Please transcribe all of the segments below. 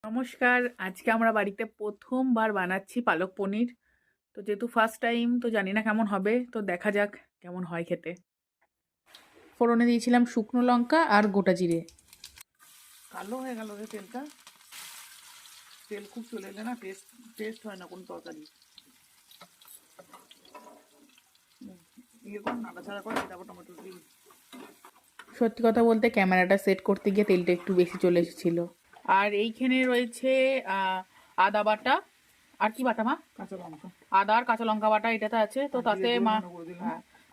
নমস্কার। আজকে আমরা বাড়িতে প্রথমবার বানাচ্ছি পালক পনির। তো যেহেতু ফার্স্ট টাইম, তো জানি না কেমন হবে, তো দেখা যাক কেমন হয় খেতে। ফোড়নে দিয়েছিলাম শুকনো লঙ্কা আর গোটা জিরে। কালো হয়ে গেল রে তেলটা। তেল খুব চলে এলে না টেস্ট টেস্ট হয় না কোনো তরকারি। এরকম নাড়াচাড়া করে তারপর টমেটো দিই। সত্যি কথা বলতে ক্যামেরাটা সেট করতে গিয়ে তেলটা একটু বেশি চলে এসেছিলো। আর এইখানে রয়েছে আদা বাটা। আর কি বাটা মা? কাঁচা লঙ্কা। আদা আর কাঁচা লঙ্কা বাটা এটাতে আছে। তো তাতে মা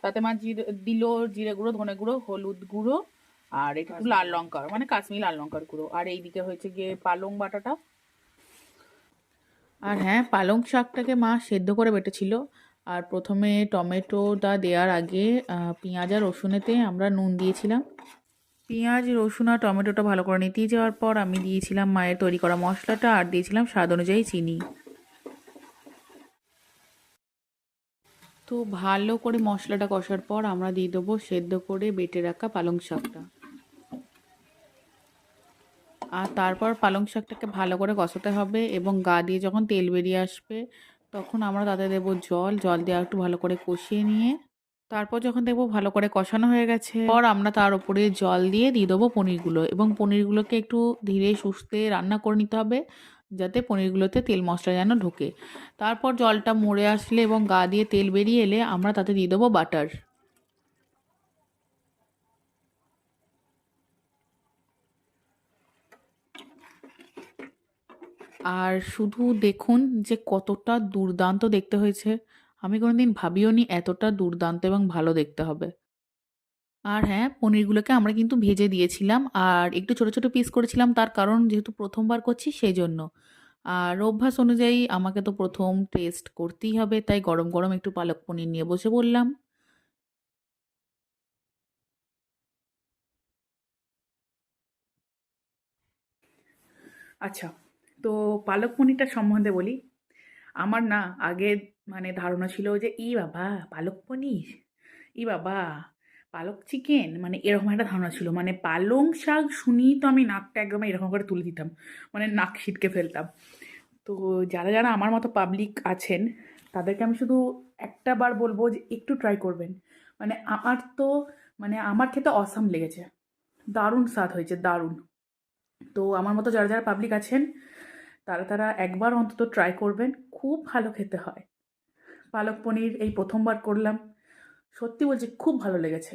তাতে মা জিরে দিল, জিরে গুঁড়ো, ধনে গুঁড়ো, হলুদ গুঁড়ো আর একটু লাল লঙ্কার মানে কাশ্মীরি লাল লঙ্কার গুঁড়ো। আর এইদিকে হয়েছে গিয়ে পালং বাটাটা। আর হ্যাঁ, পালং শাকটাকে মা সেদ্ধ করে বেটেছিল। আর প্রথমে টমেটোটা দেওয়ার আগে পেঁয়াজ আর রসুনেতে আমরা নুন দিয়েছিলাম। পেঁয়াজ, রসুন আর টমেটোটা ভালো করে নিতে যাওয়ার পর আমি দিয়েছিলাম মায়ের তৈরি করা মশলাটা আর দিয়েছিলাম স্বাদ অনুযায়ী চিনি। তো ভালো করে মশলাটা কষার পর আমরা দিয়ে দেবো সেদ্ধ করে বেটে রাখা পালং শাকটা। আর তারপর পালং শাকটাকে ভালো করে কষাতে হবে এবং গা দিয়ে যখন তেল বেরিয়ে আসবে তখন আমরা তাতে দেবো জল দিয়ে একটু ভালো করে কষিয়ে নিয়ে তারপর যখন দেখবো ভালো করে কষানো হয়ে গেছে পর আমরা তার উপরে জল দিয়ে দেবো পনিরগুলো এবং পনিরগুলোকে একটু ধীরে সুস্থে রান্না করে নিতে হবে যাতে পনিরগুলোতে তেল মশলা যেন ঢোকে। তারপর জলটা মরে আসলে এবং গা দিয়ে তেল বেরিয়ে এলে আমরা তাতে দিয়ে দেবো বাটার। আর শুধু দেখুন যে কতটা দুর্দান্ত দেখতে হয়েছে। আমি কোনোদিন ভাবিও নি এতটা দুর্দান্ত এবং ভালো দেখতে হবে। আর হ্যাঁ, পনিরগুলোকে আমরা কিন্তু ভেজে দিয়েছিলাম আর একটু ছোট ছোট পিস করেছিলাম, তার কারণ যেহেতু প্রথমবার করছি সেই জন্য। আর অভ্যাস অনুযায়ী আমাকে তো প্রথম টেস্ট করতেই হবে, তাই গরম গরম একটু পালক পনির নিয়ে বসে পড়লাম। আচ্ছা, তো পালক পনিরটা সম্বন্ধে বলি। আমার না আগে মানে ধারণা ছিল যে ই বাবা পালক পনির, ই বাবা পালক চিকেন, মানে এরকম একটা ধারণা ছিল। মানে পালং শাক শুনি তো আমি নাকটা একদম এরকম করে তুলে দিতাম, মানে নাক ছিটকে ফেলতাম। তো যারা যারা আমার মতো পাবলিক আছেন তাদেরকে আমি শুধু একটা বার বলবো যে একটু ট্রাই করবেন। মানে আমার তো মানে আমার খেতে অসাম লেগেছে, দারুণ স্বাদ হয়েছে, দারুণ। তো আমার মতো যারা যারা পাবলিক আছেন তারা তারা একবার অন্তত ট্রাই করবেন, খুব ভালো খেতে হয়। পালক পনির এই প্রথমবার করলাম, সত্যি বলছি খুব ভালো লেগেছে।